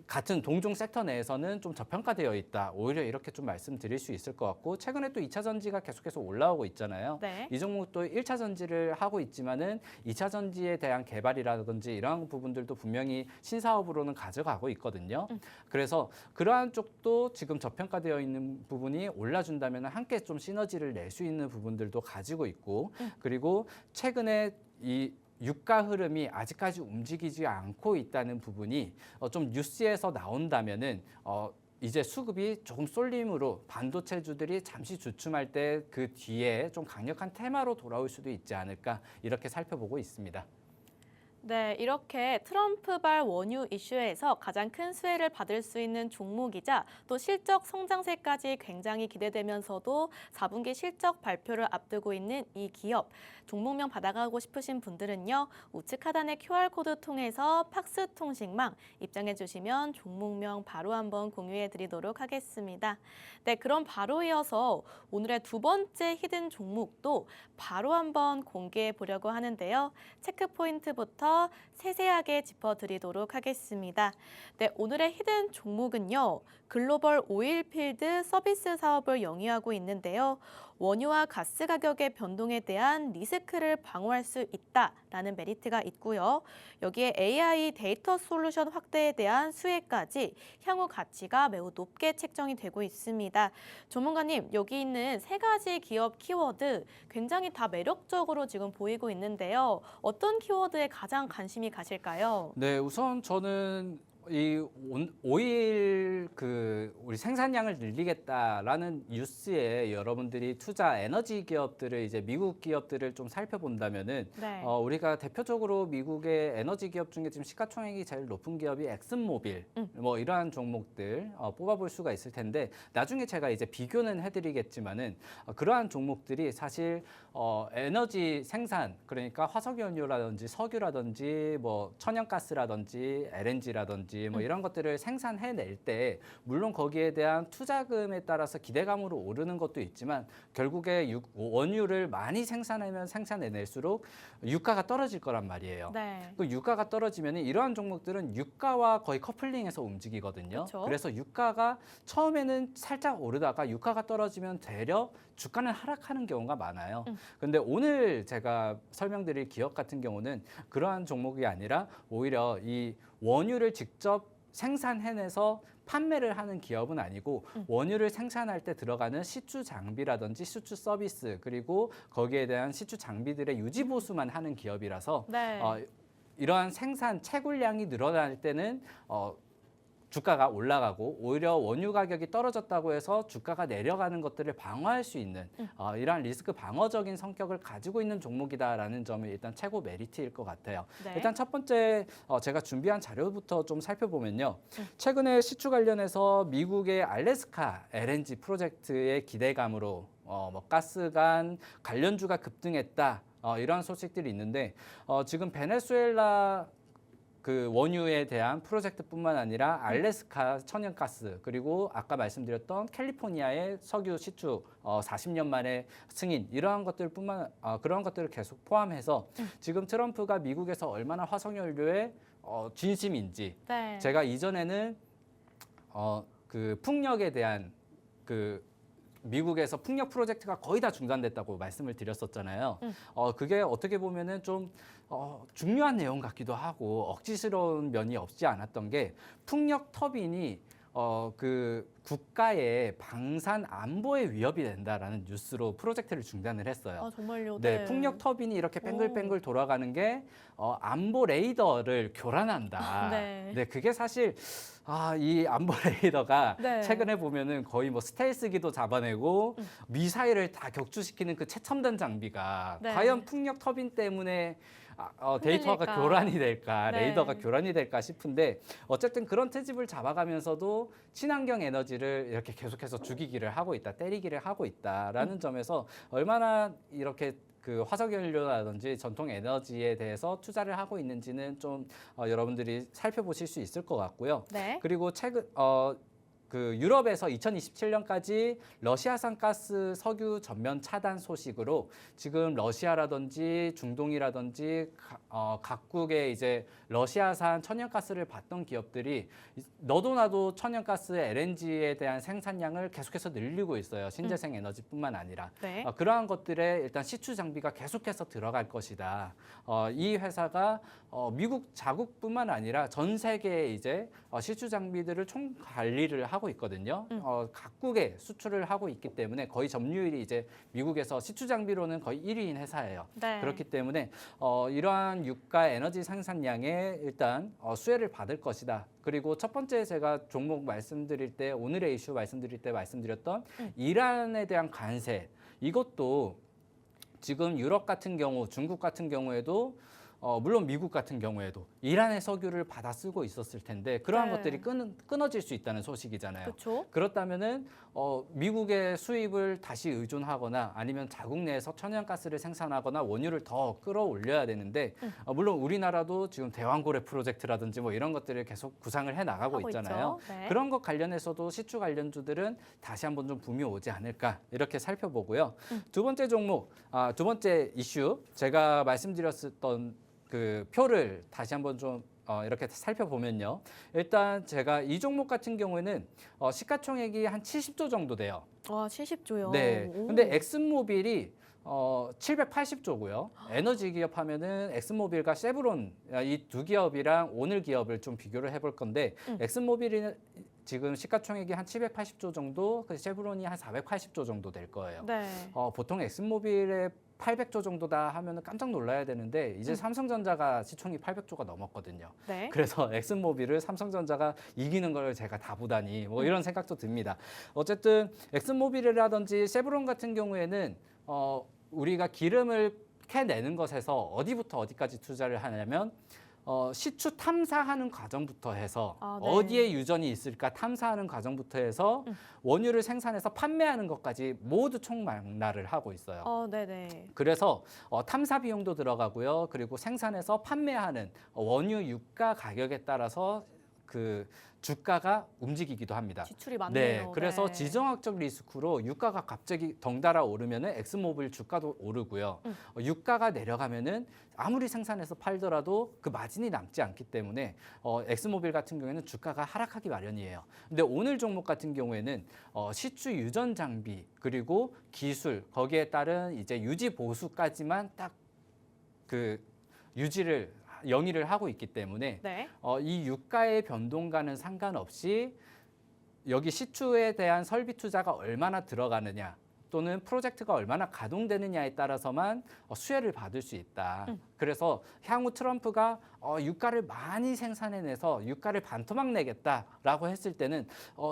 같은 동종 섹터 내에서는 좀 저평가되어 있다. 오히려 이렇게 좀 말씀드릴 수 있을 것 같고 최근에 또 2차 전지가 계속해서 올라오고 있잖아요. 네. 이 종목도 1차 전지를 하고 있지만은 2차 전지에 대한 개발이라든지 이러한 부분들도 분명히 신사업으로는 가져가고 있거든요. 그래서 그러한 쪽도 지금 저평가되어 있는 부분이 올라준다면 함께 좀 시너지를 낼 수 있는 부분들도 가지고 있고 그리고 최근에 이 유가 흐름이 아직까지 움직이지 않고 있다는 부분이 좀 뉴스에서 나온다면은 이제 수급이 조금 쏠림으로 반도체주들이 잠시 주춤할 때 그 뒤에 좀 강력한 테마로 돌아올 수도 있지 않을까 이렇게 살펴보고 있습니다. 네, 이렇게 트럼프발 원유 이슈에서 가장 큰 수혜를 받을 수 있는 종목이자 또 실적 성장세까지 굉장히 기대되면서도 4분기 실적 발표를 앞두고 있는 이 기업. 종목명 받아가고 싶으신 분들은요. 우측 하단의 QR코드 통해서 팍스통신망 입장해 주시면 종목명 바로 한번 공유해 드리도록 하겠습니다. 네, 그럼 바로 이어서 오늘의 두 번째 히든 종목도 바로 한번 공개해 보려고 하는데요. 체크 포인트부터 세세하게 짚어드리도록 하겠습니다. 네, 오늘의 히든 종목은요. 글로벌 오일필드 서비스 사업을 영위하고 있는데요. 원유와 가스 가격의 변동에 대한 리스크를 방어할 수 있다라는 메리트가 있고요. 여기에 AI 데이터 솔루션 확대에 대한 수혜까지 향후 가치가 매우 높게 책정이 되고 있습니다. 전문가님, 여기 있는 세 가지 기업 키워드 굉장히 다 매력적으로 지금 보이고 있는데요. 어떤 키워드에 가장 관심이 가실까요? 네, 우선 저는 이 오일 우리 생산량을 늘리겠다라는 뉴스에 여러분들이 투자 에너지 기업들을 이제 미국 기업들을 좀 살펴본다면은 네. 우리가 대표적으로 미국의 에너지 기업 중에 지금 시가총액이 제일 높은 기업이 엑슨모빌 뭐 이러한 종목들 뽑아볼 수가 있을 텐데 나중에 제가 이제 비교는 해드리겠지만은 그러한 종목들이 사실 에너지 생산 그러니까 화석연료라든지 석유라든지 뭐 천연가스라든지 LNG라든지 뭐 이런 것들을 생산해낼 때 물론 거기에 대한 투자금에 따라서 기대감으로 오르는 것도 있지만 결국에 원유를 많이 생산해낼수록 유가가 떨어질 거란 말이에요. 네. 그 유가가 떨어지면 이러한 종목들은 유가와 거의 커플링해서 움직이거든요. 그쵸? 그래서 유가가 처음에는 살짝 오르다가 유가가 떨어지면 되려 주가는 하락하는 경우가 많아요. 근데 오늘 제가 설명드릴 기업 같은 경우는 그러한 종목이 아니라 오히려 이 원유를 직접 생산해내서 판매를 하는 기업은 아니고 원유를 생산할 때 들어가는 시추 장비라든지 시추 서비스 그리고 거기에 대한 시추 장비들의 유지 보수만 하는 기업이라서 네. 이러한 생산 채굴량이 늘어날 때는 주가가 올라가고 오히려 원유 가격이 떨어졌다고 해서 주가가 내려가는 것들을 방어할 수 있는 이러한 리스크 방어적인 성격을 가지고 있는 종목이다라는 점이 일단 최고 메리트일 것 같아요. 네. 일단 첫 번째 제가 준비한 자료부터 좀 살펴보면요. 최근에 시추 관련해서 미국의 알래스카 LNG 프로젝트의 기대감으로 뭐 가스관 관련주가 급등했다. 이러한 소식들이 있는데 지금 베네수엘라 그 원유에 대한 프로젝트뿐만 아니라 알래스카 천연가스 그리고 아까 말씀드렸던 캘리포니아의 석유 시추 40년 만에 승인 이러한 것들뿐만 그런 것들을 계속 포함해서 지금 트럼프가 미국에서 얼마나 화석연료에 진심인지 네. 제가 이전에는 그 풍력에 대한 미국에서 풍력 프로젝트가 거의 다 중단됐다고 말씀을 드렸었잖아요. 그게 어떻게 보면은 좀 중요한 내용 같기도 하고 억지스러운 면이 없지 않았던 게 풍력 터빈이 그 국가의 방산 안보에 위협이 된다라는 뉴스로 프로젝트를 중단을 했어요. 아, 정말요? 네, 풍력 터빈이 이렇게 뱅글뱅글 오. 돌아가는 게 안보 레이더를 교란한다. 네. 네, 그게 사실 이 안보 레이더가 네. 최근에 보면은 거의 뭐 스텔스기도 잡아내고 미사일을 다 격추시키는 그 최첨단 장비가 네. 과연 풍력 터빈 때문에 데이터가 흔들릴까? 교란이 될까, 네. 레이더가 교란이 될까 싶은데 어쨌든 그런 트집을 잡아가면서도 친환경 에너지를 이렇게 계속해서 죽이기를 하고 있다, 때리기를 하고 있다라는 점에서 얼마나 이렇게 그 화석연료라든지 전통 에너지에 대해서 투자를 하고 있는지는 좀 여러분들이 살펴보실 수 있을 것 같고요. 네. 그리고 최근 그 유럽에서 2027년까지 러시아산 가스 석유 전면 차단 소식으로 지금 러시아라든지 중동이라든지 각국의 이제 러시아산 천연가스를 받던 기업들이 너도 나도 천연가스 LNG에 대한 생산량을 계속해서 늘리고 있어요. 신재생 에너지뿐만 아니라. 네. 그러한 것들에 일단 시추 장비가 계속해서 들어갈 것이다. 이 회사가 미국 자국뿐만 아니라 전 세계에 이제 시추 장비들을 총 관리를 하고 있거든요. 각국에 수출을 하고 있기 때문에 거의 점유율이 이제 미국에서 시추 장비로는 거의 1위인 회사예요. 네. 그렇기 때문에 이러한 유가 에너지 생산량에 일단 수혜를 받을 것이다. 그리고 첫 번째 제가 종목 말씀드릴 때 오늘의 이슈 말씀드릴 때 말씀드렸던 이란에 대한 관세 이것도 지금 유럽 같은 경우, 중국 같은 경우에도 물론 미국 같은 경우에도 이란의 석유를 받아 쓰고 있었을 텐데 그러한 네. 것들이 끊어질 수 있다는 소식이잖아요. 그렇죠. 그렇다면은 미국의 수입을 다시 의존하거나 아니면 자국 내에서 천연가스를 생산하거나 원유를 더 끌어올려야 되는데 물론 우리나라도 지금 대왕고래 프로젝트라든지 뭐 이런 것들을 계속 구상을 해 나가고 하고 있잖아요. 있죠. 네. 그런 것 관련해서도 시추 관련주들은 다시 한번 좀 붐이 오지 않을까 이렇게 살펴보고요. 두 번째 종목, 두 번째 이슈 제가 말씀드렸던 그 표를 다시 한번 좀 이렇게 살펴보면요. 일단 제가 이 종목 같은 경우에는 시가총액이 한 70조 정도 돼요. 와, 70조요. 네. 근데 엑슨모빌이 780조고요. 에너지 기업 하면은 엑슨모빌과 쉐브론 이 두 기업이랑 오늘 기업을 좀 비교를 해볼 건데 엑슨모빌이 지금 시가총액이 한 780조 정도, 그 쉐브론이 한 480조 정도 될 거예요. 네. 보통 엑슨모빌의 800조 정도다 하면 깜짝 놀라야 되는데 이제 삼성전자가 시총이 800조가 넘었거든요. 네. 그래서 엑슨모빌을 삼성전자가 이기는 걸 제가 다 보다니 뭐 이런 생각도 듭니다. 어쨌든 엑슨모빌이라든지 쉐브론 같은 경우에는 우리가 기름을 캐내는 것에서 어디부터 어디까지 투자를 하냐면 시추 탐사하는 과정부터 해서 네. 어디에 유전이 있을까 탐사하는 과정부터 해서 원유를 생산해서 판매하는 것까지 모두 총망라를 하고 있어요. 네네. 그래서 탐사 비용도 들어가고요. 그리고 생산해서 판매하는 원유 유가 가격에 따라서 그 주가가 움직이기도 합니다. 지출이 많네요. 네, 그래서 네. 지정학적 리스크로 유가가 갑자기 덩달아 오르면은 엑스모빌 주가도 오르고요. 유가가 내려가면은 아무리 생산해서 팔더라도 그 마진이 남지 않기 때문에 엑스모빌 같은 경우에는 주가가 하락하기 마련이에요. 근데 오늘 종목 같은 경우에는 시추 유전 장비 그리고 기술 거기에 따른 이제 유지 보수까지만 딱 그 유지를 영위를 하고 있기 때문에 네. 이 유가의 변동과는 상관없이 여기 시추에 대한 설비 투자가 얼마나 들어가느냐 또는 프로젝트가 얼마나 가동되느냐에 따라서만 수혜를 받을 수 있다. 그래서 향후 트럼프가 유가를 많이 생산해내서 유가를 반토막 내겠다라고 했을 때는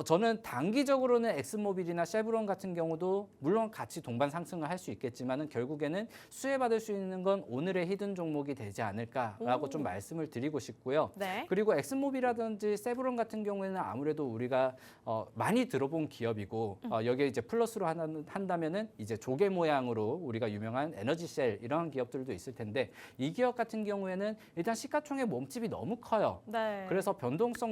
저는 단기적으로는 엑슨모빌이나 쉐브론 같은 경우도 물론 같이 동반 상승을 할 수 있겠지만은 결국에는 수혜받을 수 있는 건 오늘의 히든 종목이 되지 않을까라고 좀 말씀을 드리고 싶고요. 네. 그리고 엑슨모빌이라든지 쉐브론 같은 경우에는 아무래도 우리가 많이 들어본 기업이고 여기에 이제 플러스로 한다면은 이제 조개 모양으로 우리가 유명한 에너지셀 이런 기업들도 있을 텐데 이 기업 같은 경우에는 일단 시가 시가총액 몸집이 너무 커요. 네. 그래서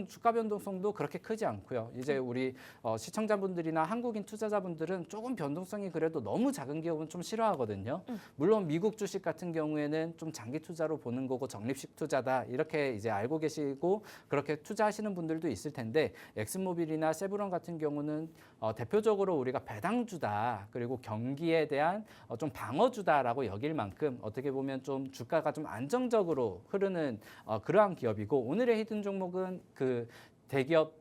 주가 변동성도 그렇게 크지 않고요. 이제 우리 시청자분들이나 한국인 투자자분들은 조금 변동성이 그래도 너무 작은 기업은 좀 싫어하거든요. 물론 미국 주식 같은 경우에는 좀 장기 투자로 보는 거고 적립식 투자다 이렇게 이제 알고 계시고 그렇게 투자하시는 분들도 있을 텐데 엑슨모빌이나 세브론 같은 경우는 대표적으로 우리가 배당주다 그리고 경기에 대한 좀 방어주다라고 여길 만큼 어떻게 보면 좀 주가가 좀 안정적으로 흐르는 그러한 기업이고 오늘의 히든 종목은 그 대기업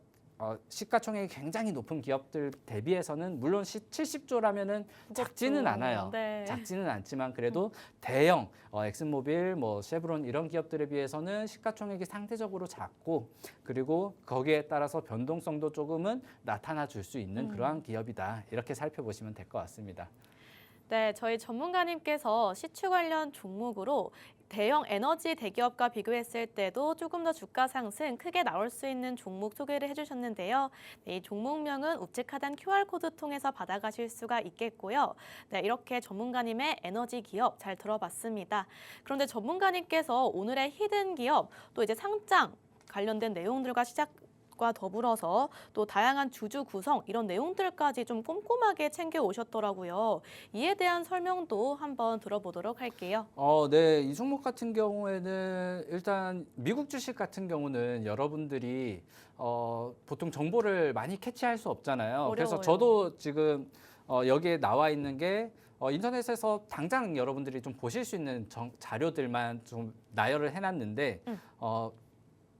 시가총액이 굉장히 높은 기업들 대비해서는 물론 70조라면은 작지는 않아요. 네. 작지는 않지만 그래도 대형 엑슨모빌, 뭐 쉐브론 이런 기업들에 비해서는 시가총액이 상대적으로 작고 그리고 거기에 따라서 변동성도 조금은 나타나 줄 수 있는 그러한 기업이다. 이렇게 살펴보시면 될 것 같습니다. 네, 저희 전문가님께서 시추 관련 종목으로 대형 에너지 대기업과 비교했을 때도 조금 더 주가 상승 크게 나올 수 있는 종목 소개를 해주셨는데요. 네, 이 종목명은 우측 하단 QR코드 통해서 받아가실 수가 있겠고요. 네, 이렇게 전문가님의 에너지 기업 잘 들어봤습니다. 그런데 전문가님께서 오늘의 히든 기업 또 이제 상장 관련된 내용들과 과 더불어서 또 다양한 주주 구성 이런 내용들까지 좀 꼼꼼하게 챙겨 오셨더라고요. 이에 대한 설명도 한번 들어보도록 할게요. 네, 이 종목 같은 경우에는 일단 미국 주식 같은 경우는 여러분들이 보통 정보를 많이 캐치할 수 없잖아요. 그래서 어려워요. 저도 지금 여기에 나와 있는 게 인터넷에서 당장 여러분들이 좀 보실 수 있는 자료들만 좀 나열을 해놨는데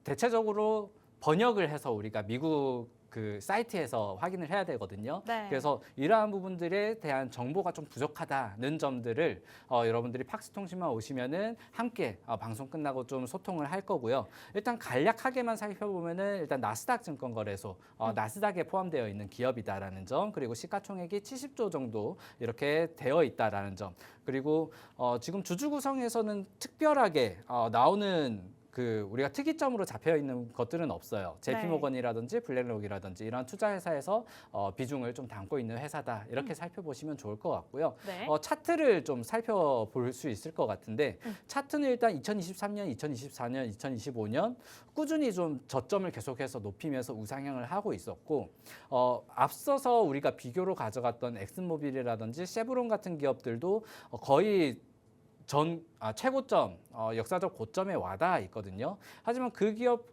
대체적으로 번역을 해서 우리가 미국 그 사이트에서 확인을 해야 되거든요. 네. 그래서 이러한 부분들에 대한 정보가 좀 부족하다는 점들을 여러분들이 팍스통신만 오시면은 함께 방송 끝나고 좀 소통을 할 거고요. 일단 간략하게만 살펴보면은 일단 나스닥 증권거래소 나스닥에 포함되어 있는 기업이다라는 점, 그리고 시가총액이 70조 정도 이렇게 되어 있다라는 점, 그리고 지금 주주 구성에서는 특별하게 나오는 그 우리가 특이점으로 잡혀 있는 것들은 없어요. JP모건이라든지 블랙록이라든지 이런 투자 회사에서 비중을 좀 담고 있는 회사다. 이렇게 살펴보시면 좋을 것 같고요. 네. 차트를 좀 살펴볼 수 있을 것 같은데 차트는 일단 2023년, 2024년, 2025년 꾸준히 좀 저점을 계속해서 높이면서 우상향을 하고 있었고 앞서서 우리가 비교로 가져갔던 엑슨모빌이라든지 쉐브론 같은 기업들도 거의 최고점, 역사적 고점에 와닿아 있거든요. 하지만 그 기업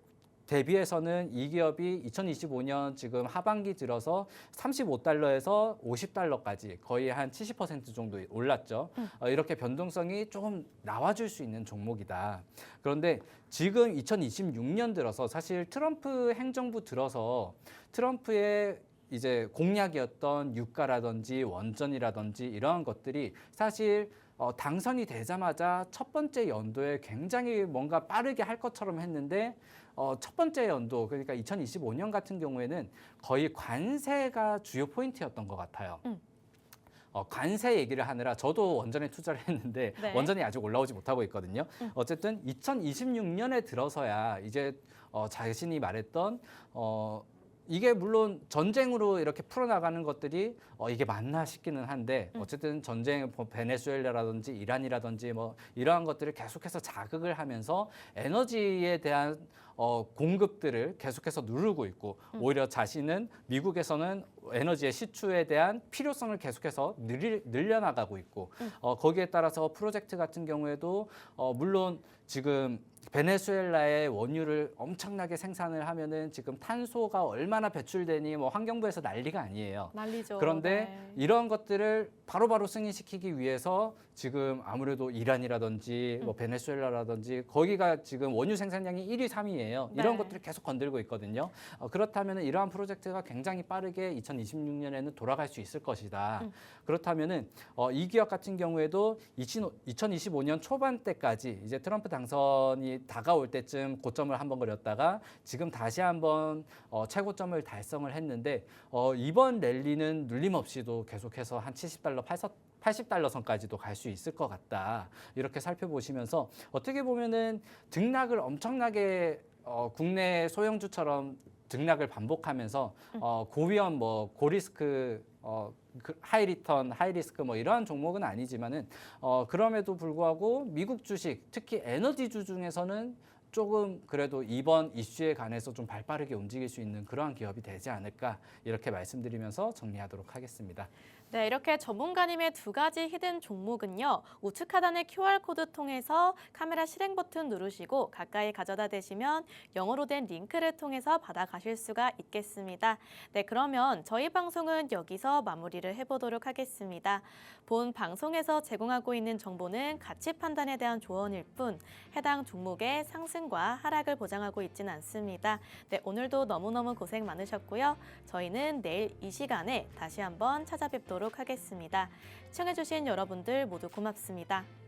대비해서는 이 기업이 2025년 지금 하반기 들어서 35달러에서 50달러까지 거의 한 70% 정도 올랐죠. 이렇게 변동성이 조금 나와줄 수 있는 종목이다. 그런데 지금 2026년 들어서 사실 트럼프 행정부 들어서 트럼프의 이제 공약이었던 유가라든지 원전이라든지 이러한 것들이 사실 당선이 되자마자 첫 번째 연도에 굉장히 뭔가 빠르게 할 것처럼 했는데 첫 번째 연도 그러니까 2025년 같은 경우에는 거의 관세가 주요 포인트였던 것 같아요. 관세 얘기를 하느라 저도 원전에 투자를 했는데 네. 원전이 아직 올라오지 못하고 있거든요. 어쨌든 2026년에 들어서야 이제 자신이 말했던 이게 물론 전쟁으로 이렇게 풀어나가는 것들이 이게 맞나 싶기는 한데 어쨌든 전쟁 베네수엘라라든지 이란이라든지 뭐 이러한 것들을 계속해서 자극을 하면서 에너지에 대한 공급들을 계속해서 누르고 있고 오히려 자신은 미국에서는 에너지의 시추에 대한 필요성을 계속해서 늘려나가고 있고 거기에 따라서 프로젝트 같은 경우에도 물론 지금 베네수엘라의 원유를 엄청나게 생산을 하면은 지금 탄소가 얼마나 배출되니 뭐 환경부에서 난리가 아니에요. 난리죠. 그런데 네. 이런 것들을 바로바로 승인시키기 위해서 지금 아무래도 이란이라든지 뭐 베네수엘라라든지 거기가 지금 원유 생산량이 1위, 3위예요. 이런 네. 것들을 계속 건들고 있거든요. 그렇다면 이러한 프로젝트가 굉장히 빠르게 2026년에는 돌아갈 수 있을 것이다. 그렇다면은 이 기업 같은 경우에도 2025년 초반 때까지 이제 트럼프 당선이 다가올 때쯤 고점을 한번 그렸다가 지금 다시 한번 최고점을 달성을 했는데 이번 랠리는 눌림없이도 계속해서 한 70달러, 80달러 선까지도 갈 수 있을 것 같다. 이렇게 살펴보시면서 어떻게 보면은 등락을 엄청나게 국내 소형주처럼 등락을 반복하면서 고위험 뭐 고리스크 하이 리턴, 하이 리스크 뭐 이러한 종목은 아니지만은 그럼에도 불구하고 미국 주식 특히 에너지주 중에서는 조금 그래도 이번 이슈에 관해서 좀 발빠르게 움직일 수 있는 그러한 기업이 되지 않을까 이렇게 말씀드리면서 정리하도록 하겠습니다. 네, 이렇게 전문가님의 두 가지 히든 종목은요. 우측 하단의 QR코드 통해서 카메라 실행 버튼 누르시고 가까이 가져다 대시면 영어로 된 링크를 통해서 받아가실 수가 있겠습니다. 네, 그러면 저희 방송은 여기서 마무리를 해보도록 하겠습니다. 본 방송에서 제공하고 있는 정보는 가치 판단에 대한 조언일 뿐 해당 종목의 상승과 하락을 보장하고 있지는 않습니다. 네, 오늘도 너무너무 고생 많으셨고요. 저희는 내일 이 시간에 다시 한번 찾아뵙도록 하겠습니다. 시청해주신 여러분들 모두 고맙습니다.